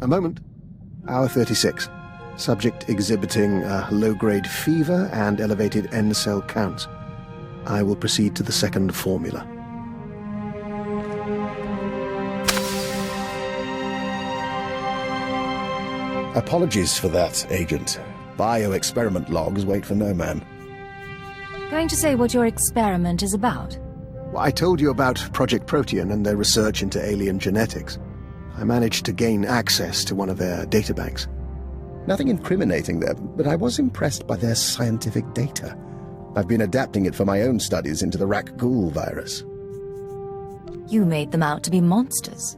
A moment. Hour 36. Subject exhibiting a low-grade fever and elevated N-cell counts. I will proceed to the second formula. Apologies for that, Agent. Bioexperiment logs wait for no man. Going to say what your experiment is about? Well, I told you about Project Protean and their research into alien genetics. I managed to gain access to one of their databanks. Nothing incriminating there, but I was impressed by their scientific data. I've been adapting it for my own studies into the Rak-Ghoul virus. You made them out to be monsters.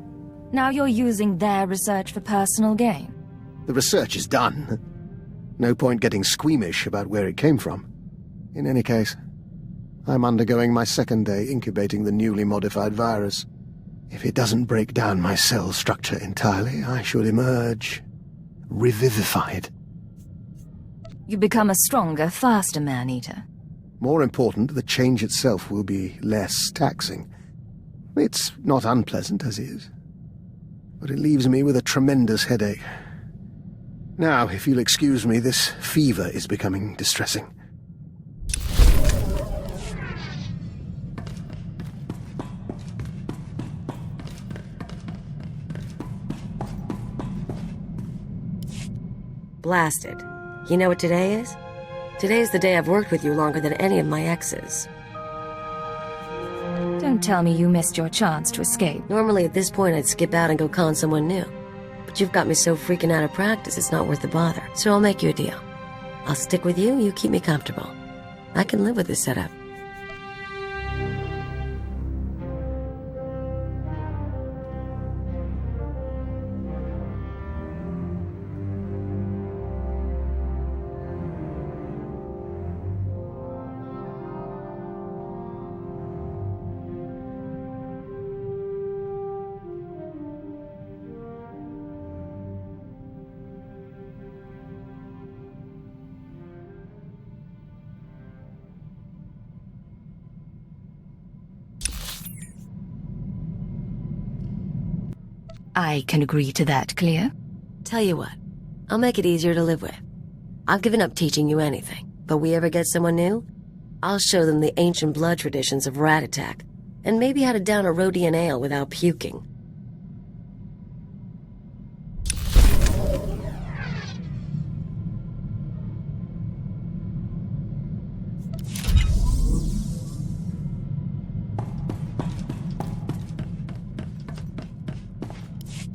Now you're using their research for personal gain. The research is done. No point getting squeamish about where it came from. In any case, I'm undergoing my second day incubating the newly modified virus. If it doesn't break down my cell structure entirely, I should emerge revivified. You become a stronger, faster man-eater. More important, the change itself will be less taxing. It's not unpleasant as is, but it leaves me with a tremendous headache. Now, if you'll excuse me, this fever is becoming distressing. Blasted. You know what today is? Today is the day I've worked with you longer than any of my exes. Don't tell me you missed your chance to escape. Normally at this point I'd skip out and go con someone new. But you've got me so freaking out of practice it's not worth the bother. So I'll make you a deal. I'll stick with you, you keep me comfortable. I can live with this setup. I can agree to that, Cleo. Tell you what, I'll make it easier to live with. I've given up teaching you anything, but we ever get someone new, I'll show them the ancient blood traditions of rat attack, and maybe how to down a Rhodian ale without puking.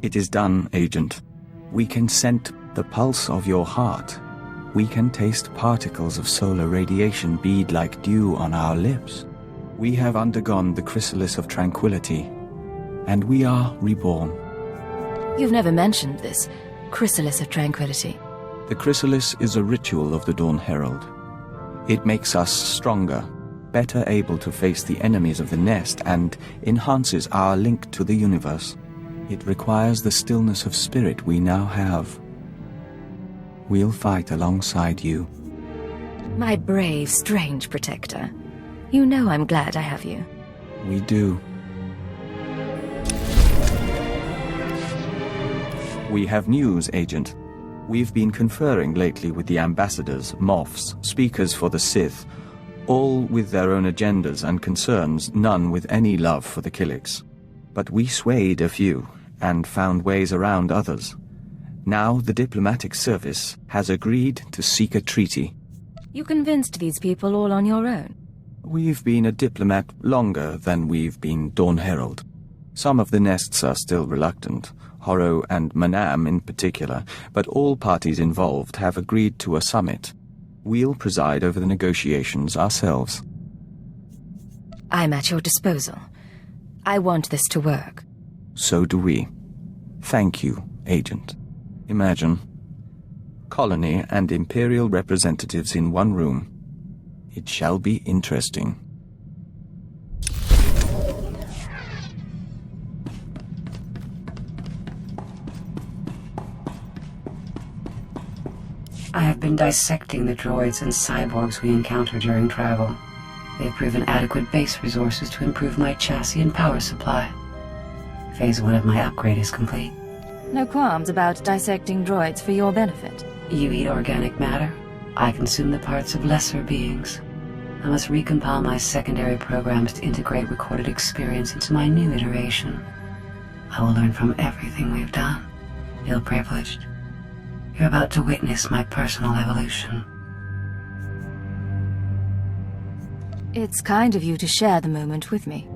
It is done, Agent. We can scent the pulse of your heart. We can taste particles of solar radiation bead like dew on our lips. We have undergone the chrysalis of tranquility, and we are reborn. You've never mentioned this chrysalis of tranquility. The chrysalis is a ritual of the Dawn Herald. It makes us stronger, better able to face the enemies of the nest, and enhances our link to the universe. It requires the stillness of spirit we now have. We'll fight alongside you. My brave, strange protector. You know I'm glad I have you. We do. We have news, Agent. We've been conferring lately with the ambassadors, moffs, speakers for the Sith, all with their own agendas and concerns, none with any love for the Killiks. But we swayed a few, and found ways around others. Now the diplomatic service has agreed to seek a treaty. You convinced these people all on your own? We've been a diplomat longer than we've been Dawn Herald. Some of the nests are still reluctant, Horro and Manam in particular, but all parties involved have agreed to a summit. We'll preside over the negotiations ourselves. I'm at your disposal. I want this to work. So do we. Thank you, Agent. Imagine. Colony and Imperial representatives in one room. It shall be interesting. I have been dissecting the droids and cyborgs we encounter during travel. They have proven adequate base resources to improve my chassis and power supply. Phase 1 of my upgrade is complete. No qualms about dissecting droids for your benefit. You eat organic matter. I consume the parts of lesser beings. I must recompile my secondary programs to integrate recorded experience into my new iteration. I will learn from everything we've done. Feel privileged. You're about to witness my personal evolution. It's kind of you to share the moment with me.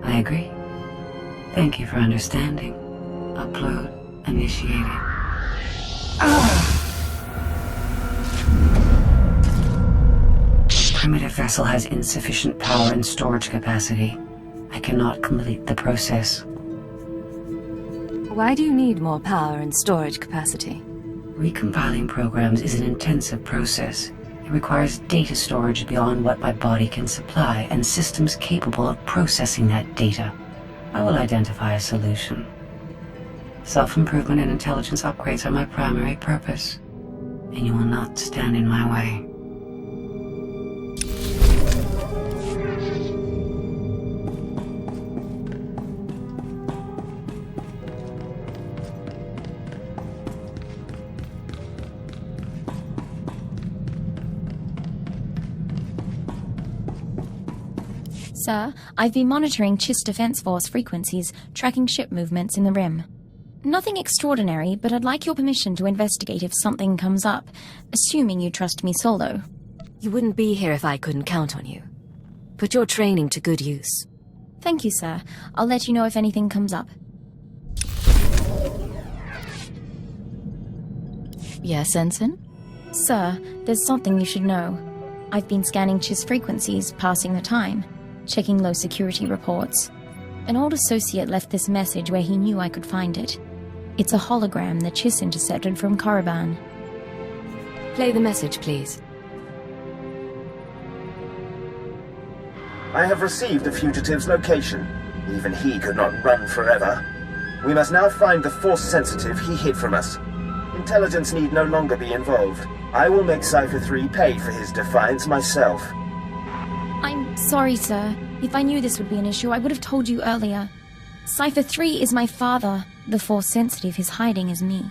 I agree. Thank you for understanding. Upload initiated. Primitive vessel has insufficient power and storage capacity. I cannot complete the process. Why do you need more power and storage capacity? Recompiling programs is an intensive process. It requires data storage beyond what my body can supply and systems capable of processing that data. I will identify a solution. Self-improvement and intelligence upgrades are my primary purpose, and you will not stand in my way. Sir, I've been monitoring Chiss Defense Force frequencies, tracking ship movements in the Rim. Nothing extraordinary, but I'd like your permission to investigate if something comes up, assuming you trust me solo. You wouldn't be here if I couldn't count on you. Put your training to good use. Thank you, sir. I'll let you know if anything comes up. Yes, Ensign? Sir, there's something you should know. I've been scanning Chiss frequencies, passing the time, checking low security reports. An old associate left this message where he knew I could find it. It's a hologram that Chiss intercepted from Korriban. Play the message, please. I have received the fugitive's location. Even he could not run forever. We must now find the Force sensitive he hid from us. Intelligence need no longer be involved. I will make Cypher 3 pay for his defiance myself. I'm sorry, sir. If I knew this would be an issue, I would have told you earlier. Cypher 3 is my father. The Force sensitive is hiding as me.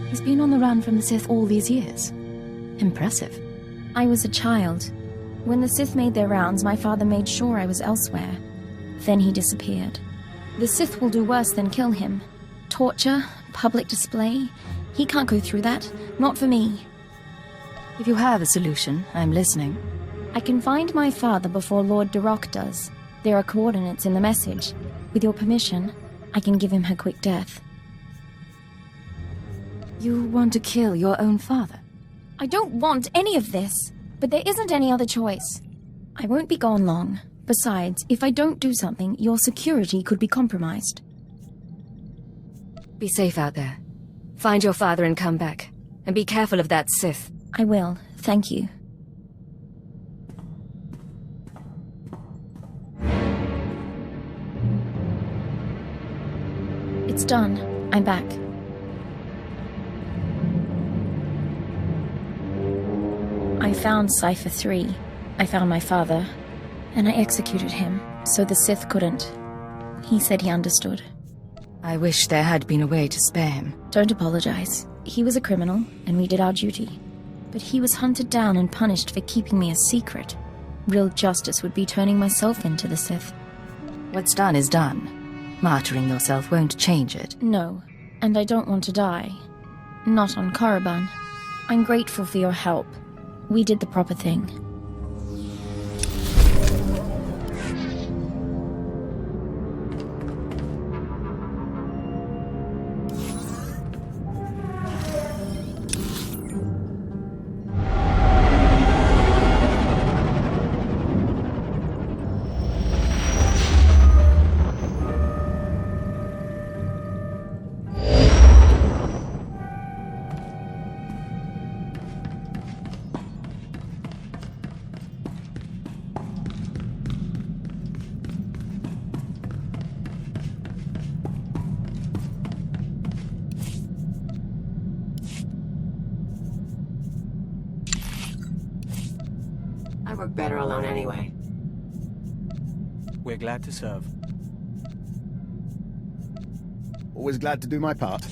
He's been on the run from the Sith all these years. Impressive. I was a child. When the Sith made their rounds, my father made sure I was elsewhere. Then he disappeared. The Sith will do worse than kill him. Torture, public display. He can't go through that. Not for me. If you have a solution, I'm listening. I can find my father before Lord Darok does. There are coordinates in the message. With your permission, I can give him her quick death. You want to kill your own father? I don't want any of this, but there isn't any other choice. I won't be gone long. Besides, if I don't do something, your security could be compromised. Be safe out there. Find your father and come back. And be careful of that Sith. I will, thank you. It's done. I'm back. I found Cypher 3. I found my father. And I executed him, so the Sith couldn't. He said he understood. I wish there had been a way to spare him. Don't apologize. He was a criminal, and we did our duty. But he was hunted down and punished for keeping me a secret. Real justice would be turning myself into the Sith. What's done is done. Martyring yourself won't change it. No, and I don't want to die. Not on Korriban. I'm grateful for your help. We did the proper thing. I work better alone anyway. We're glad to serve. Always glad to do my part.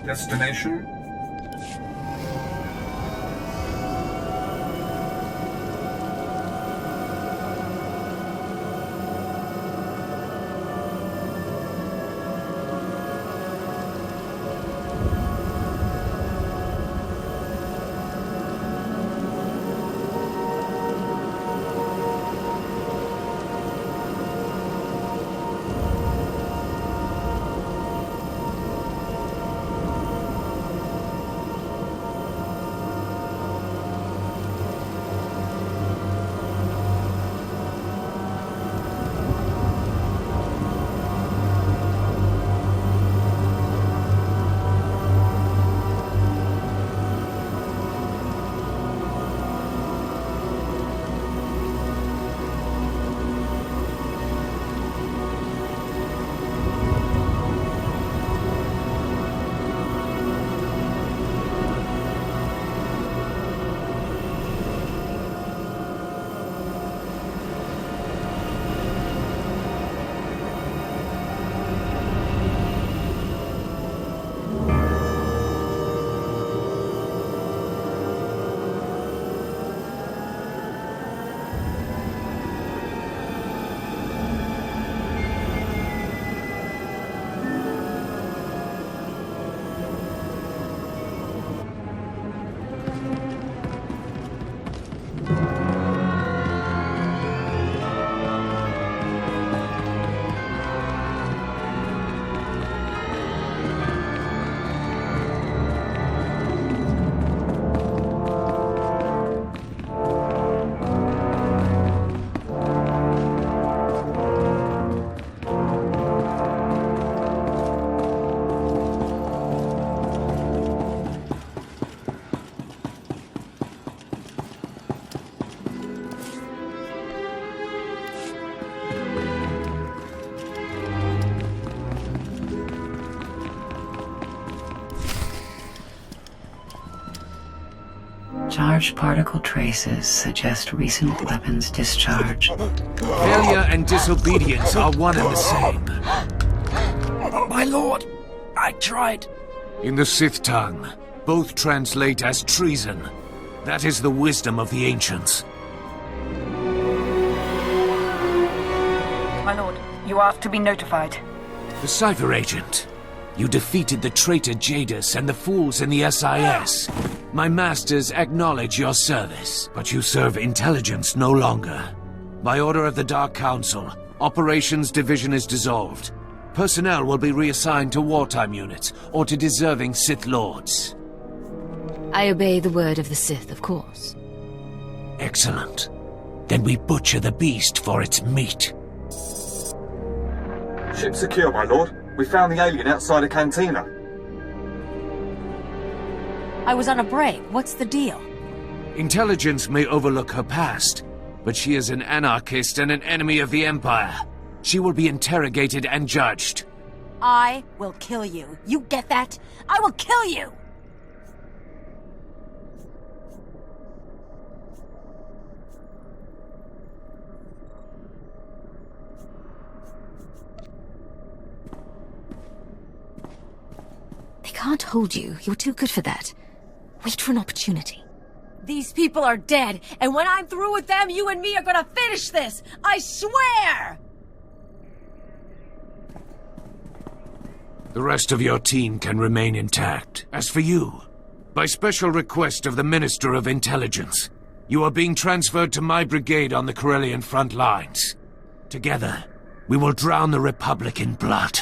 Destination? Charged particle traces suggest recent weapons discharge. Failure and disobedience are one and the same. My lord, I tried. In the Sith tongue, both translate as treason. That is the wisdom of the ancients. My lord, you are to be notified. The Cipher Agent. You defeated the traitor Jadis and the fools in the SIS. My masters acknowledge your service, but you serve intelligence no longer. By order of the Dark Council, Operations Division is dissolved. Personnel will be reassigned to wartime units or to deserving Sith Lords. I obey the word of the Sith, of course. Excellent. Then we butcher the beast for its meat. Ship secure, my lord. We found the alien outside a cantina. I was on a break. What's the deal? Intelligence may overlook her past, but she is an anarchist and an enemy of the Empire. She will be interrogated and judged. I will kill you. You get that? I will kill you! They can't hold you. You're too good for that. Wait for an opportunity. These people are dead, and when I'm through with them, you and me are gonna finish this! I swear! The rest of your team can remain intact. As for you, by special request of the Minister of Intelligence, you are being transferred to my brigade on the Corellian front lines. Together, we will drown the Republic in blood.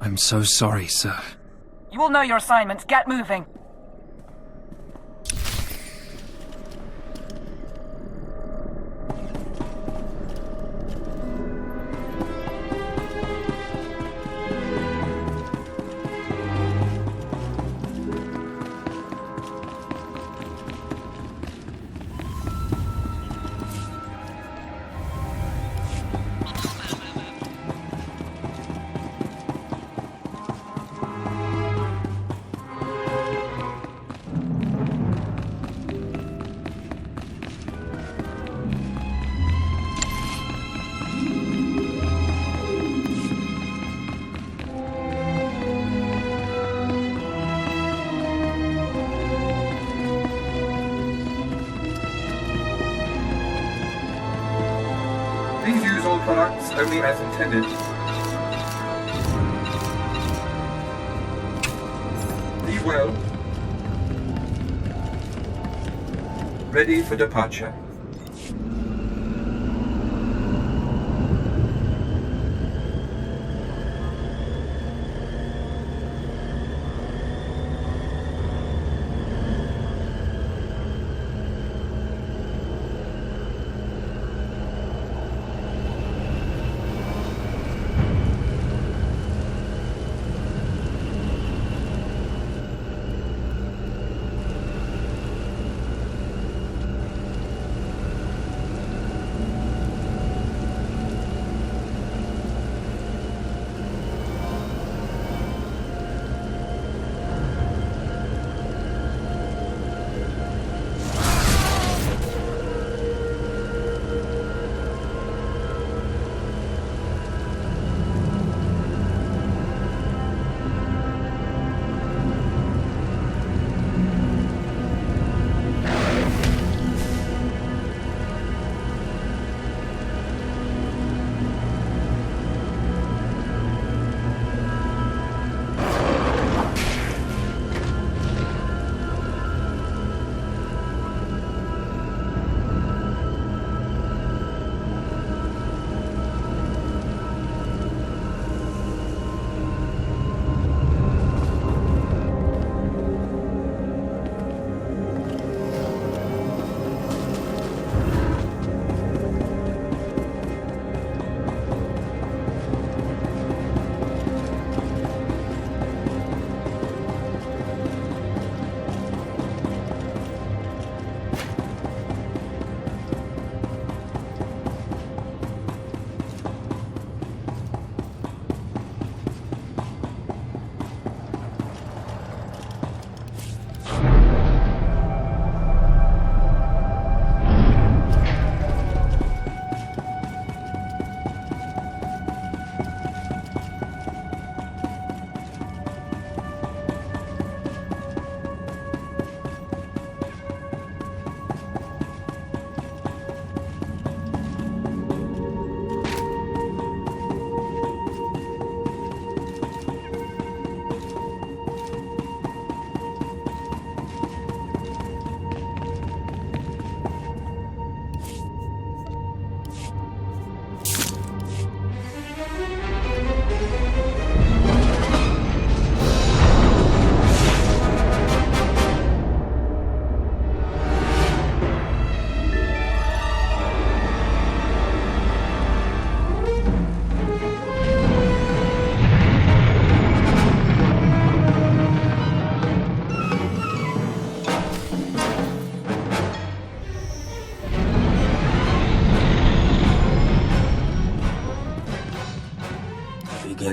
I'm so sorry, sir. You will know your assignments. Get moving. Please use all products only as intended. Be well. Ready for departure.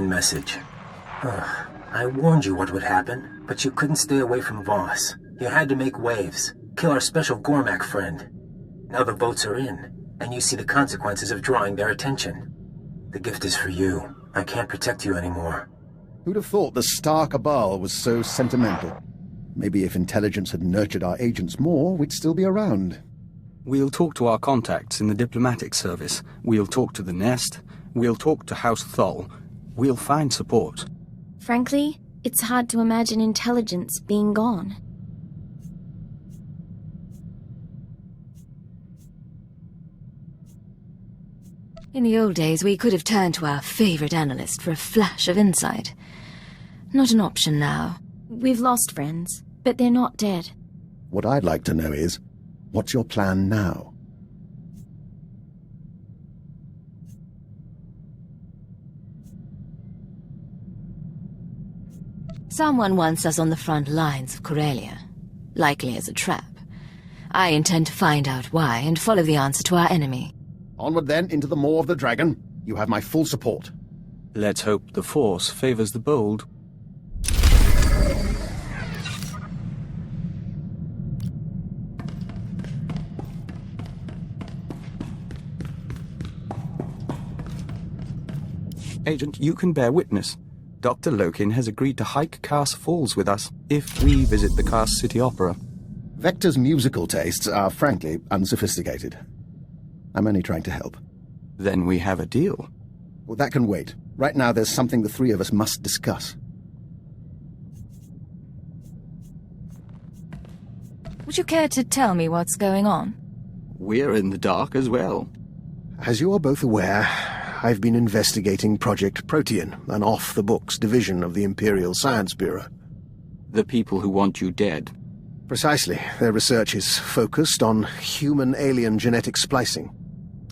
Protean message. I warned you what would happen, but you couldn't stay away from Voss. You had to make waves, kill our special Gormak friend. Now the votes are in, and you see the consequences of drawing their attention. The gift is for you. I can't protect you anymore. Who'd have thought the Star Cabal was so sentimental? Maybe if intelligence had nurtured our agents more, we'd still be around. We'll talk to our contacts in the diplomatic service. We'll talk to the Nest. We'll talk to House Thol. We'll find support. Frankly, it's hard to imagine intelligence being gone. In the old days, we could have turned to our favorite analyst for a flash of insight. Not an option now. We've lost friends, but they're not dead. What I'd like to know is, what's your plan now? Someone wants us on the front lines of Corellia, likely as a trap. I intend to find out why and follow the answer to our enemy. Onward then, into the maw of the dragon. You have my full support. Let's hope the Force favors the bold. Agent, you can bear witness. Dr. Lokin has agreed to hike Kars Falls with us if we visit the Kars City Opera. Vector's musical tastes are, frankly, unsophisticated. I'm only trying to help. Then we have a deal. Well, that can wait. Right now, there's something the three of us must discuss. Would you care to tell me what's going on? We're in the dark as well. As you are both aware, I've been investigating Project Protean, an off-the-books division of the Imperial Science Bureau. The people who want you dead. Precisely. Their research is focused on human-alien genetic splicing.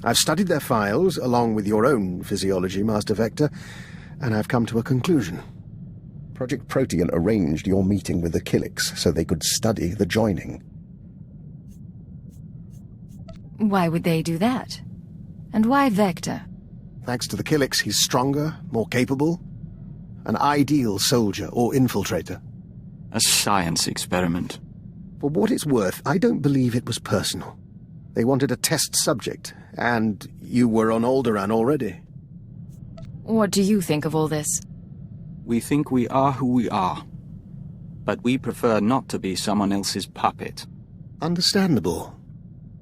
I've studied their files, along with your own physiology, Master Vector, and I've come to a conclusion. Project Protean arranged your meeting with the Killiks so they could study the joining. Why would they do that? And why Vector? Thanks to the Killiks, he's stronger, more capable. An ideal soldier or infiltrator. A science experiment. For what it's worth, I don't believe it was personal. They wanted a test subject, and you were on Alderaan already. What do you think of all this? We think we are who we are. But we prefer not to be someone else's puppet. Understandable.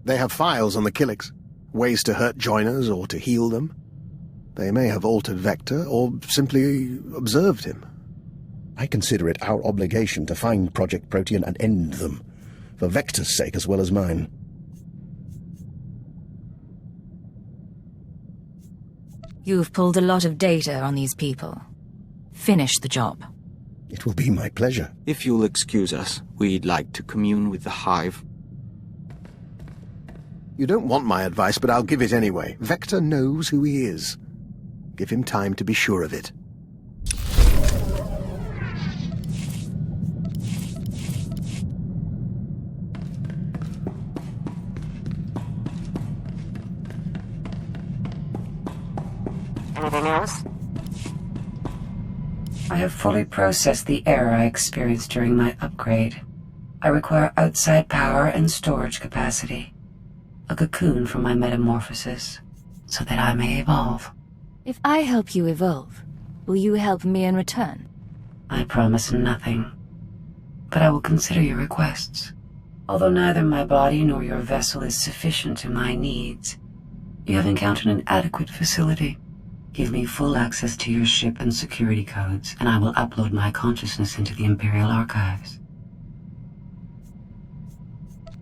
They have files on the Killiks. Ways to hurt joiners or to heal them. They may have altered Vector, or simply observed him. I consider it our obligation to find Project Protean and end them, for Vector's sake as well as mine. You've pulled a lot of data on these people. Finish the job. It will be my pleasure. If you'll excuse us, we'd like to commune with the Hive. You don't want my advice, but I'll give it anyway. Vector knows who he is. Give him time to be sure of it. Anything else? I have fully processed the error I experienced during my upgrade. I require outside power and storage capacity. A cocoon for my metamorphosis, so that I may evolve. If I help you evolve, will you help me in return? I promise nothing, but I will consider your requests. Although neither my body nor your vessel is sufficient to my needs, you have encountered an adequate facility. Give me full access to your ship and security codes, and I will upload my consciousness into the Imperial archives.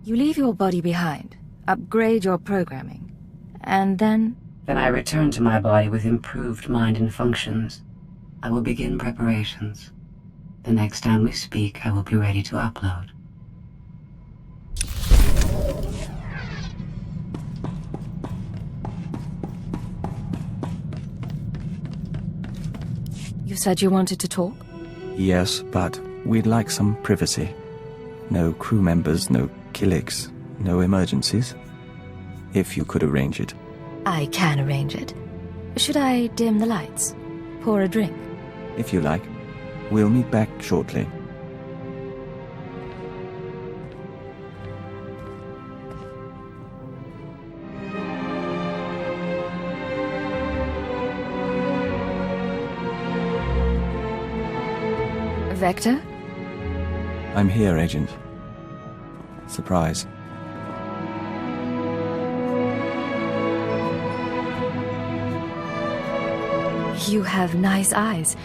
You leave your body behind, upgrade your programming, and then... Then I return to my body with improved mind and functions. I will begin preparations. The next time we speak, I will be ready to upload. You said you wanted to talk? Yes, but we'd like some privacy. No crew members, no Killiks, no emergencies. If you could arrange it. I can arrange it. Should I dim the lights? pour a drink? If you like. We'll meet back shortly. Vector? I'm here, Agent. Surprise. You have nice eyes.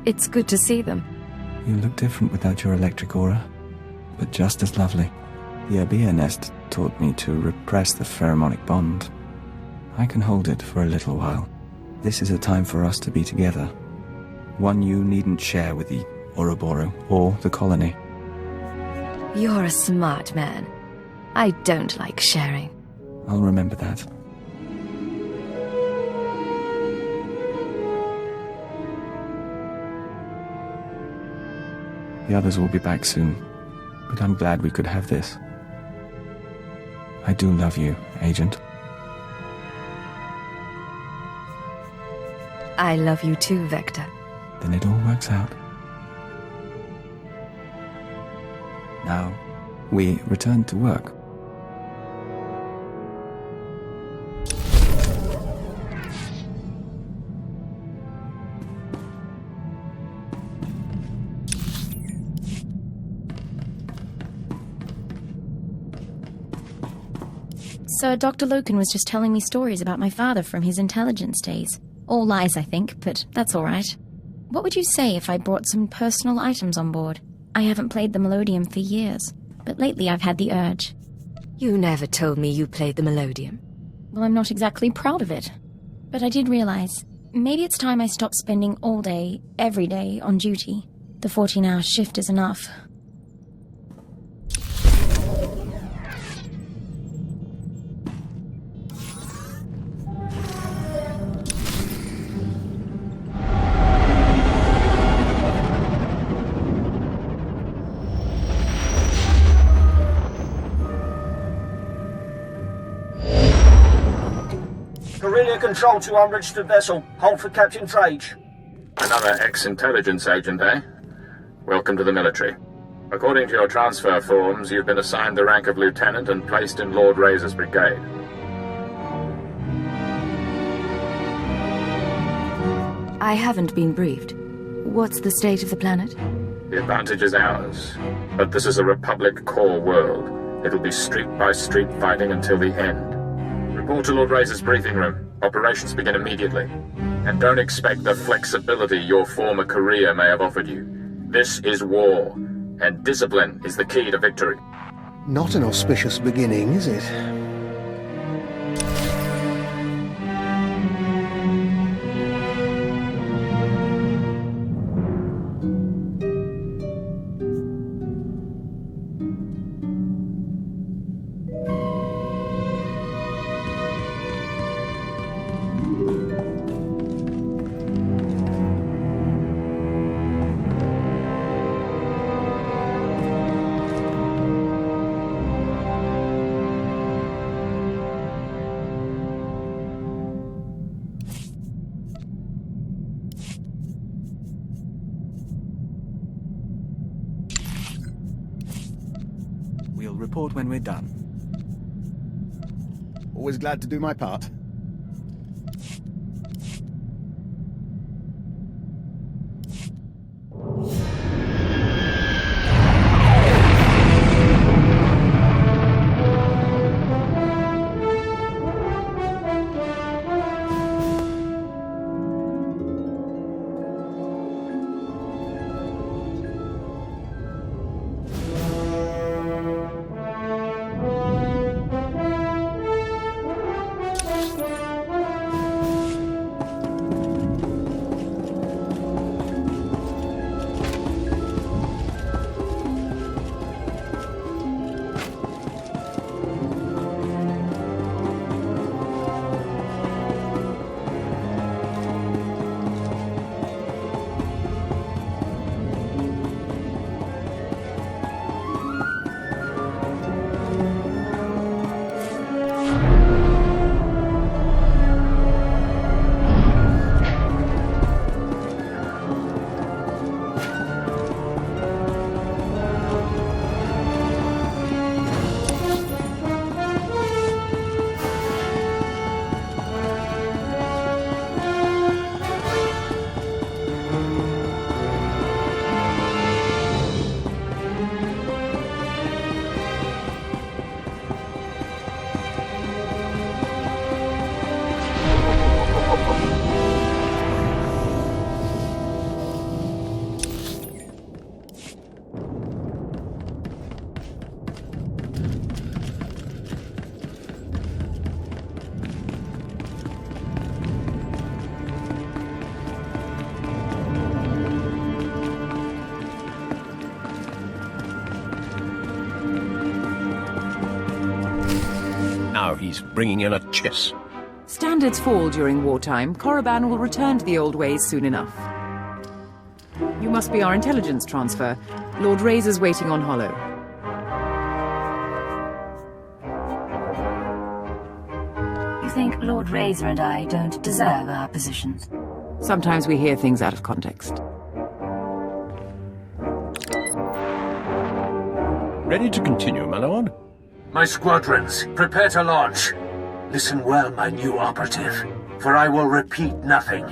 It's good to see them. You look different without your electric aura, but just as lovely. The Abia nest taught me to repress the pheromonic bond. I can hold it for a little while. This is a time for us to be together. One you needn't share with the Ouroboros or the colony. You're a smart man. I don't like sharing. I'll remember that. The others will be back soon, but I'm glad we could have this. I do love you, Agent. I love you too, Vector. Then it all works out. Now, we return to work. So Dr. Loken was just telling me stories about my father from his intelligence days. All lies, I think, but that's all right. What would you say if I brought some personal items on board? I haven't played the Melodium for years, but lately I've had the urge. You never told me you played the Melodium. Well, I'm not exactly proud of it. But I did realize, maybe it's time I stopped spending all day, every day, on duty. The 14-hour shift is enough. Guerrilla Control to unregistered vessel. Hold for Captain Trage. Another ex-intelligence agent, eh? Welcome to the military. According to your transfer forms, you've been assigned the rank of lieutenant and placed in Lord Razor's brigade. I haven't been briefed. What's the state of the planet? The advantage is ours, but this is a Republic core world. It'll be street-by-street fighting until the end. Report to Lord Razor's briefing room. Operations begin immediately. And don't expect the flexibility your former career may have offered you. This is war, and discipline is the key to victory. Not an auspicious beginning, is it? We'll report when we're done. Always glad to do my part. Now he's bringing in a chiss. Standards fall during wartime. Korriban will return to the old ways soon enough. You must be our intelligence transfer. Lord Razor's waiting on Hollow. You think Lord Razor and I don't deserve our positions? Sometimes we hear things out of context. Ready to continue, my lord? My squadrons, prepare to launch. Listen well, my new operative, for I will repeat nothing.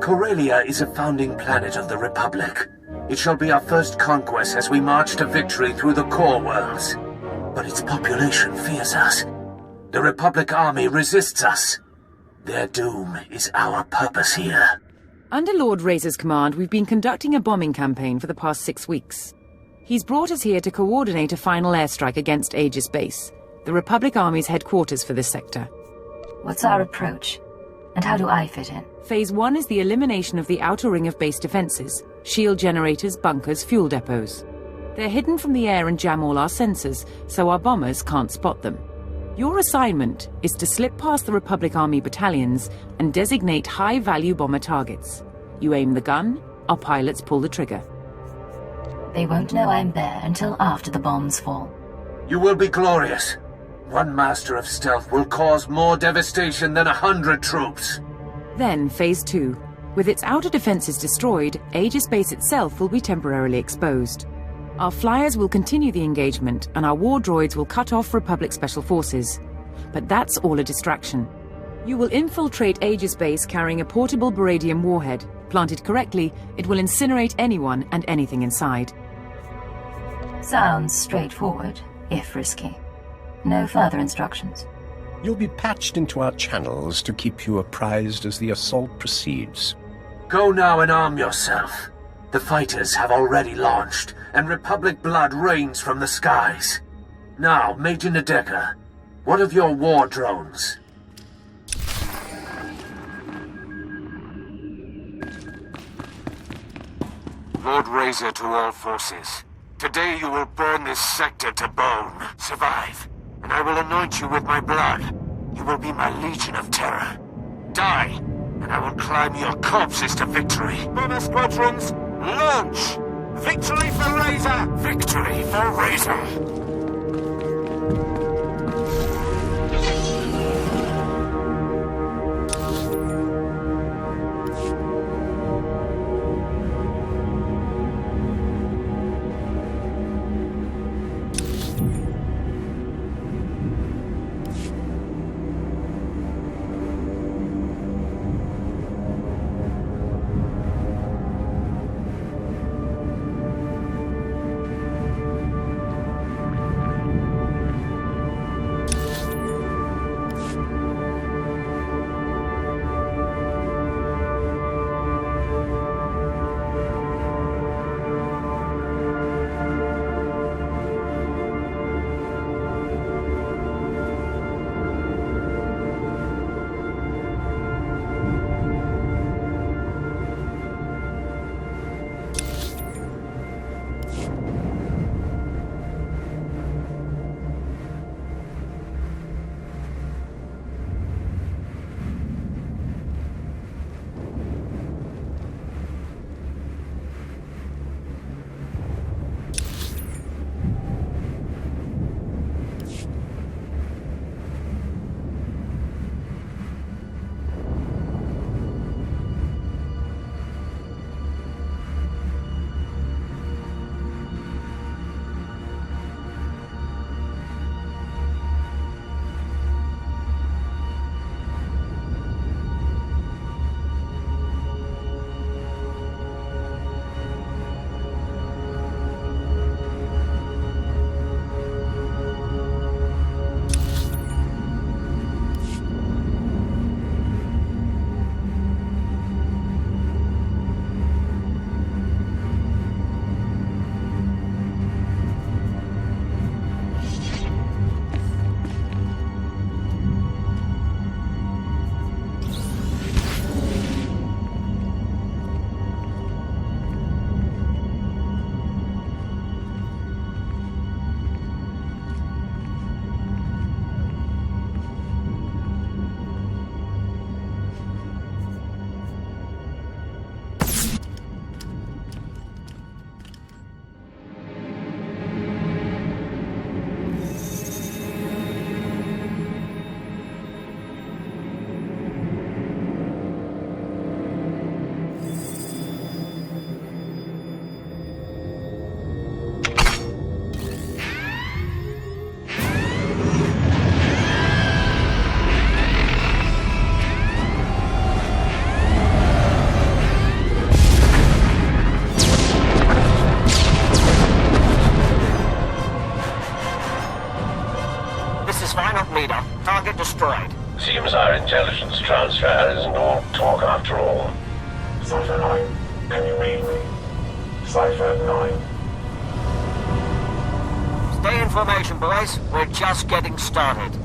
Corelia is a founding planet of the Republic. It shall be our first conquest as we march to victory through the core worlds. But its population fears us. The Republic army resists us. Their doom is our purpose here. Under Lord Razor's command, we've been conducting a bombing campaign for the past 6 weeks. He's brought us here to coordinate a final airstrike against Aegis Base, the Republic Army's headquarters for this sector. What's our approach? And how do I fit in? Phase 1 is the elimination of the outer ring of base defenses, shield generators, bunkers, fuel depots. They're hidden from the air and jam all our sensors, so our bombers can't spot them. Your assignment is to slip past the Republic Army battalions and designate high-value bomber targets. You aim the gun, our pilots pull the trigger. They won't know I'm there until after the bombs fall. You will be glorious. One master of stealth will cause more devastation than 100 troops. Then, Phase 2. With its outer defenses destroyed, Aegis Base itself will be temporarily exposed. Our flyers will continue the engagement, and our war droids will cut off Republic Special Forces. But that's all a distraction. You will infiltrate Aegis Base carrying a portable Baradium warhead. Planted correctly, it will incinerate anyone and anything inside. Sounds straightforward, if risky. No further instructions. You'll be patched into our channels to keep you apprised as the assault proceeds. Go now and arm yourself. The fighters have already launched, and Republic blood rains from the skies. Now, Major Nadeka, what of your war drones? Lord Razor to all forces. Today you will burn this sector to bone. Survive, and I will anoint you with my blood. You will be my legion of terror. Die, and I will climb your corpses to victory. Bomber squadrons, launch! Victory for Razor! Victory for Razor! Swinehawk leader. Target destroyed. Seems our intelligence transfer isn't all talk after all. Cypher 9, can you read me? Cypher 9. Stay in formation, boys. We're just getting started.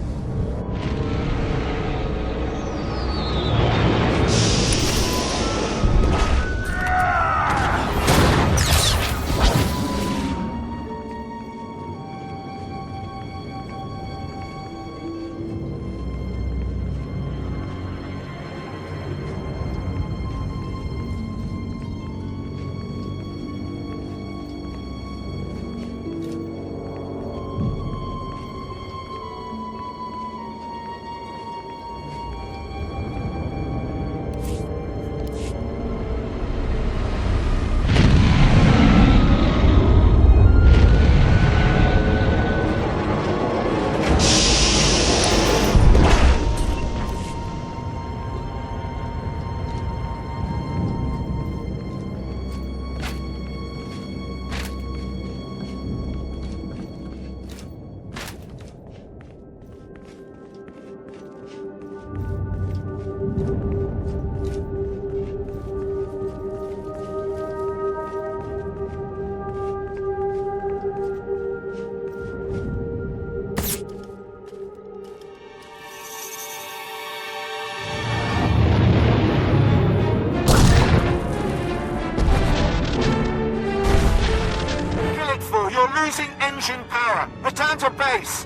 Engine power! Return to base!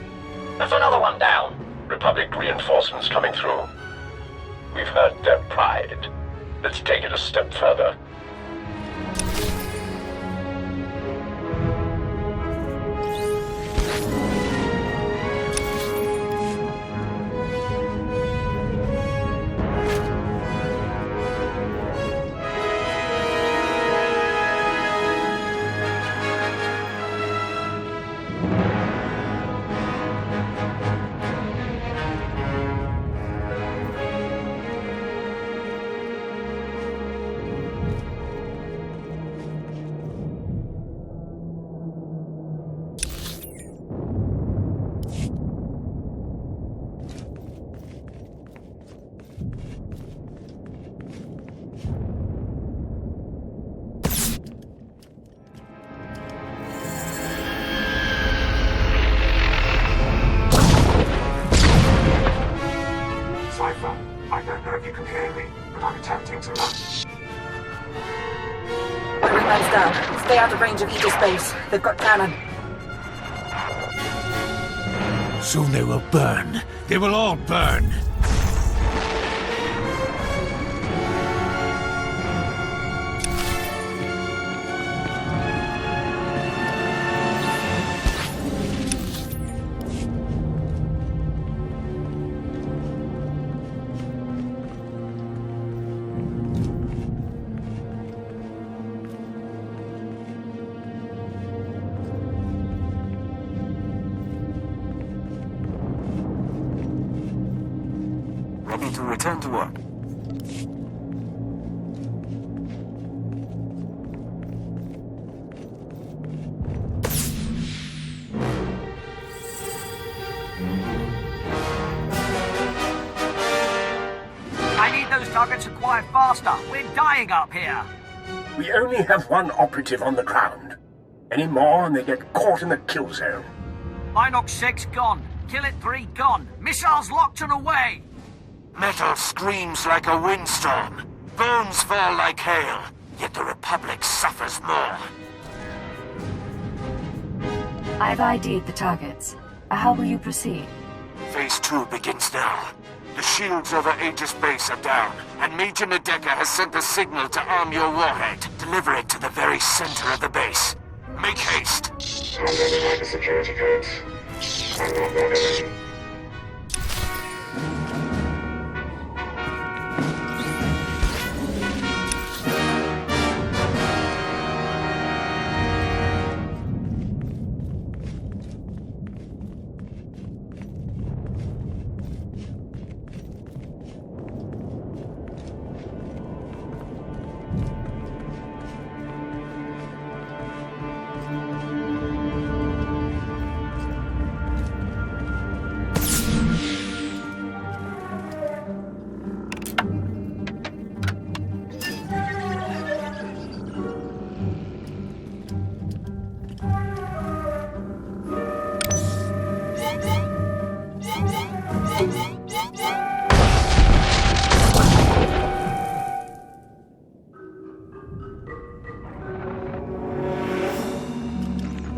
There's another one down. Republic reinforcements coming through. We've hurt their pride. Let's take it a step further. I don't know if you can hear me, but I'm attempting to run. Everybody's down. Stay out of range of Aegis base. They've got cannon. Soon they will burn. They will all burn. Ready to return to work. I need those targets acquired faster. We're dying up here. We only have one operative on the ground. Any more and they get caught in the kill zone. Inox 6 gone. Kill it 3 gone. Missiles locked and away. Metal screams like a windstorm. Bones fall like hail. Yet the Republic suffers more. I've ID'd the targets. How will you proceed? Phase 2 begins now. The shields over Aegis base are down, and Major Nadeka has sent the signal to arm your warhead. Deliver it to the very center of the base. Make haste. Identify the security codes. I'm not their enemy.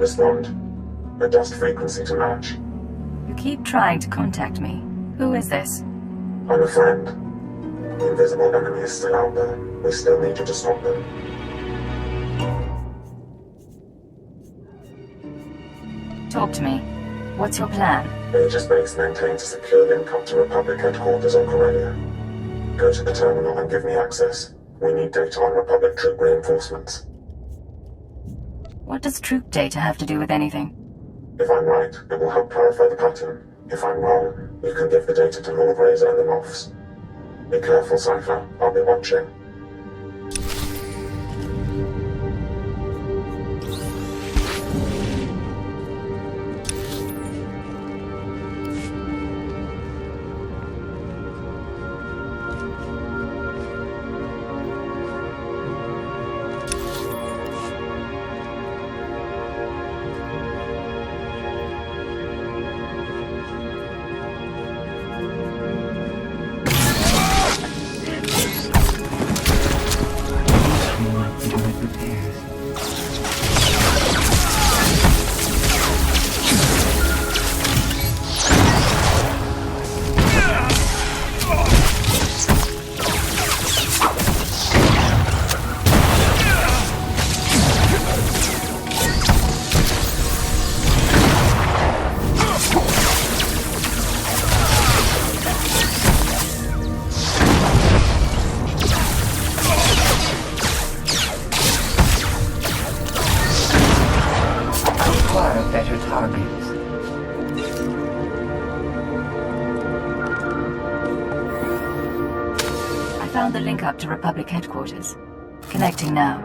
respond. Adjust frequency to match. You keep trying to contact me. Who is this? I'm a friend. The invisible enemy is still out there. We still need you to stop them. Talk to me. What's your plan? Aegis Base maintains a secure link up to Republic headquarters on Corellia. Go to the terminal and give me access. We need data on Republic troop reinforcements. What does troop data have to do with anything? If I'm right, it will help clarify the pattern. If I'm wrong, you can give the data to Lord Razor and the Moffs. Be careful, Cypher. I'll be watching. Up to Republic headquarters. Connecting now.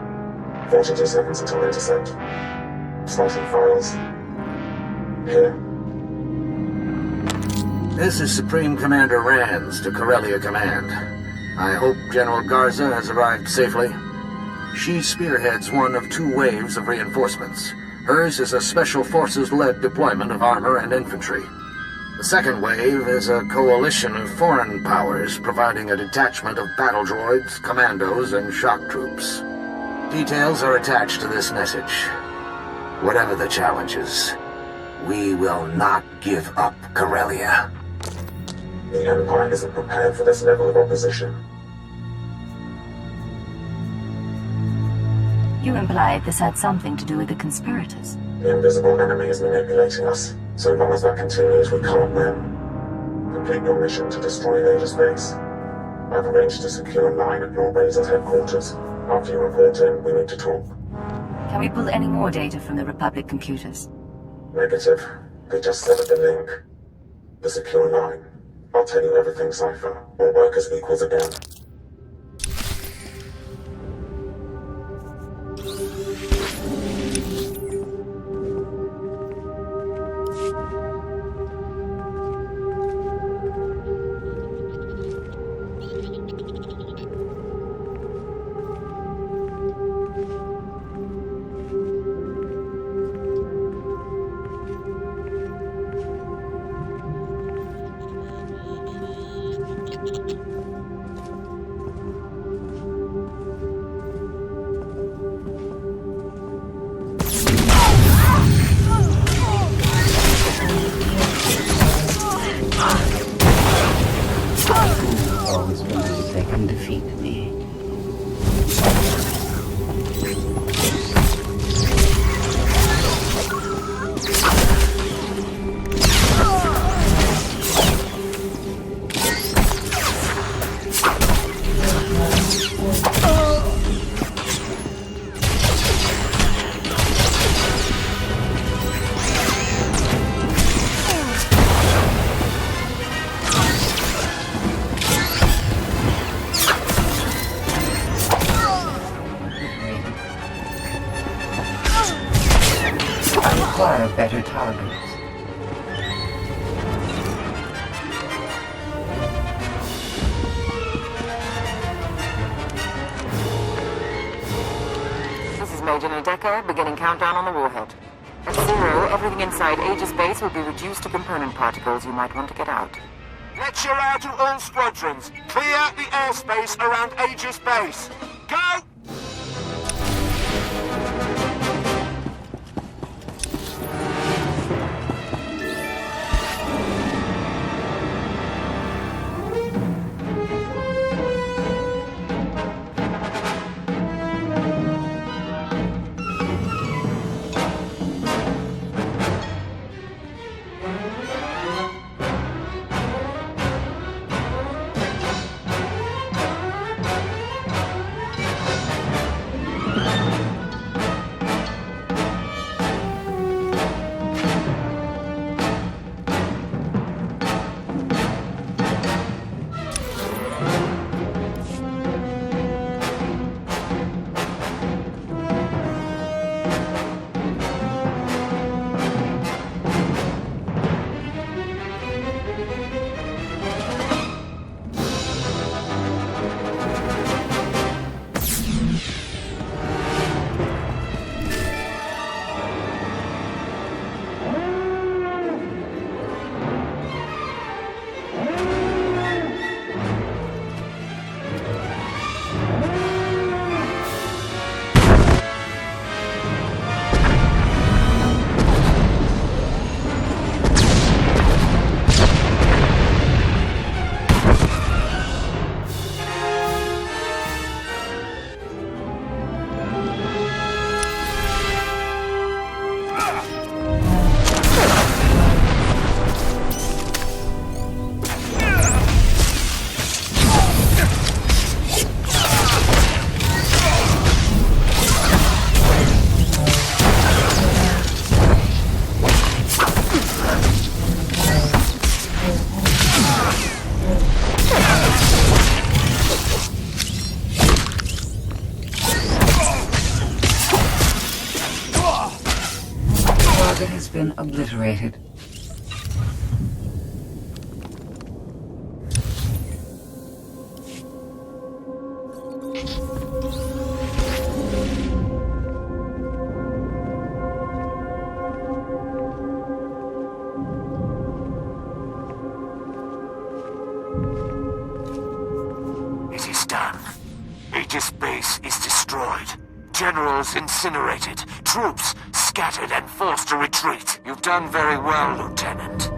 42 seconds until intercept. Starting files. Here. This is Supreme Commander Rands to Corellia Command. I hope General Garza has arrived safely. She spearheads one of 2 waves of reinforcements. Hers is a Special Forces-led deployment of armor and infantry. The second wave is a coalition of foreign powers providing a detachment of battle droids, commandos, and shock troops. Details are attached to this message. Whatever the challenges, we will not give up Corellia. The Empire isn't prepared for this level of opposition. You implied this had something to do with the conspirators. The invisible enemy is manipulating us. So long as that continues, we can't win. Complete your mission to destroy Aegis Base. I've arranged to secure a line at Lord Razor's headquarters. After you report in, we need to talk. Can we pull any more data from the Republic computers? Negative. They just severed the link. The secure line. I'll tell you everything, Cypher. All work as equals again. Better targets. This is Major Nadeka, beginning countdown on the warhead. At 0, everything inside Aegis Base will be reduced to component particles. You might want to get out. Lecture out to all squadrons. Clear the airspace around Aegis Base. Go! been obliterated. It is done. Aegis base is destroyed. Generals incinerated. Troops scattered and forced to retreat. You've done very well, Lieutenant.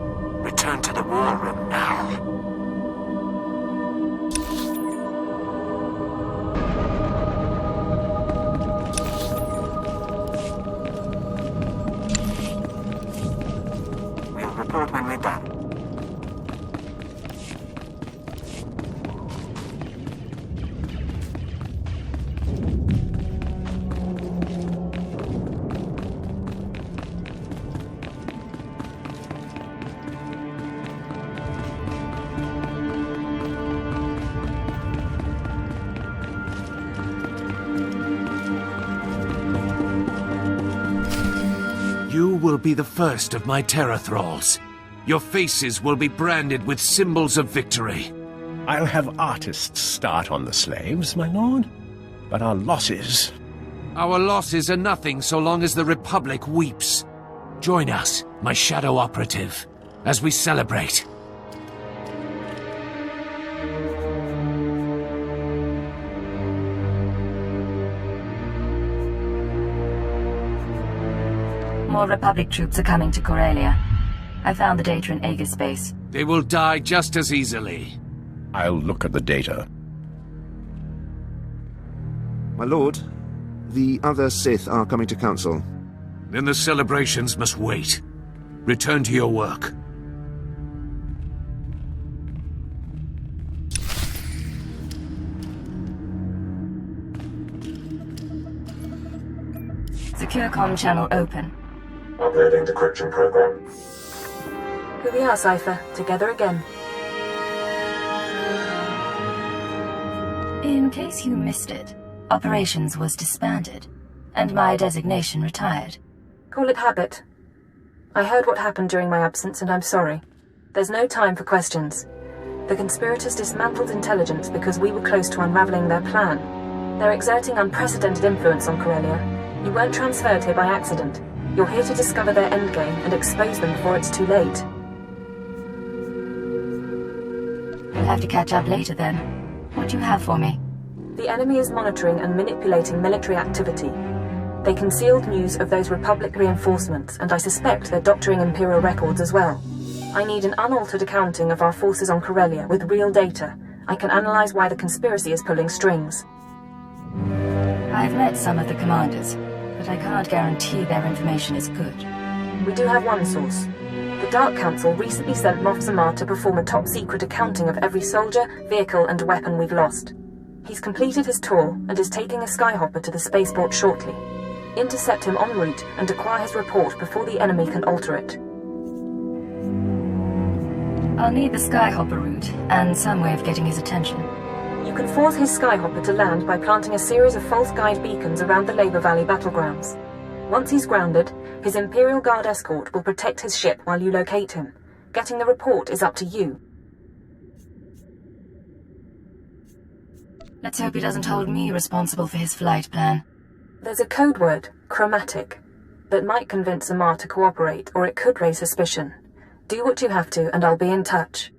Return to the war room now. We'll report when we're done. You will be the first of my terror thralls. Your faces will be branded with symbols of victory. I'll have artists start on the slaves, my lord. But our losses... Our losses are nothing so long as the Republic weeps. Join us, my shadow operative, as we celebrate. More Republic troops are coming to Corellia. I found the data in Aegis base. They will die just as easily. I'll look at the data. My lord, the other Sith are coming to council. Then the celebrations must wait. Return to your work. Secure comm channel open. Uploading decryption program. Here we are, Cypher. Together again. In case you missed it, operations was disbanded, and my designation retired. Call it habit. I heard what happened during my absence, and I'm sorry. There's no time for questions. The conspirators dismantled intelligence because we were close to unraveling their plan. They're exerting unprecedented influence on Corellia. You weren't transferred here by accident. You're here to discover their endgame and expose them before it's too late. We'll have to catch up later then. What do you have for me? The enemy is monitoring and manipulating military activity. They concealed news of those Republic reinforcements, and I suspect they're doctoring Imperial records as well. I need an unaltered accounting of our forces on Corellia with real data. I can analyze why the conspiracy is pulling strings. I've met some of the commanders, but I can't guarantee their information is good. We do have one source. The Dark Council recently sent Moff Zamar to perform a top-secret accounting of every soldier, vehicle, and weapon we've lost. He's completed his tour and is taking a skyhopper to the spaceport shortly. Intercept him en route and acquire his report before the enemy can alter it. I'll need the skyhopper route and some way of getting his attention. You can force his skyhopper to land by planting a series of false guide beacons around the Labor Valley battlegrounds. Once he's grounded, his Imperial Guard escort will protect his ship while you locate him. Getting the report is up to you. Let's hope he doesn't hold me responsible for his flight plan. There's a code word, chromatic, that might convince Zamar to cooperate, or it could raise suspicion. Do what you have to, and I'll be in touch.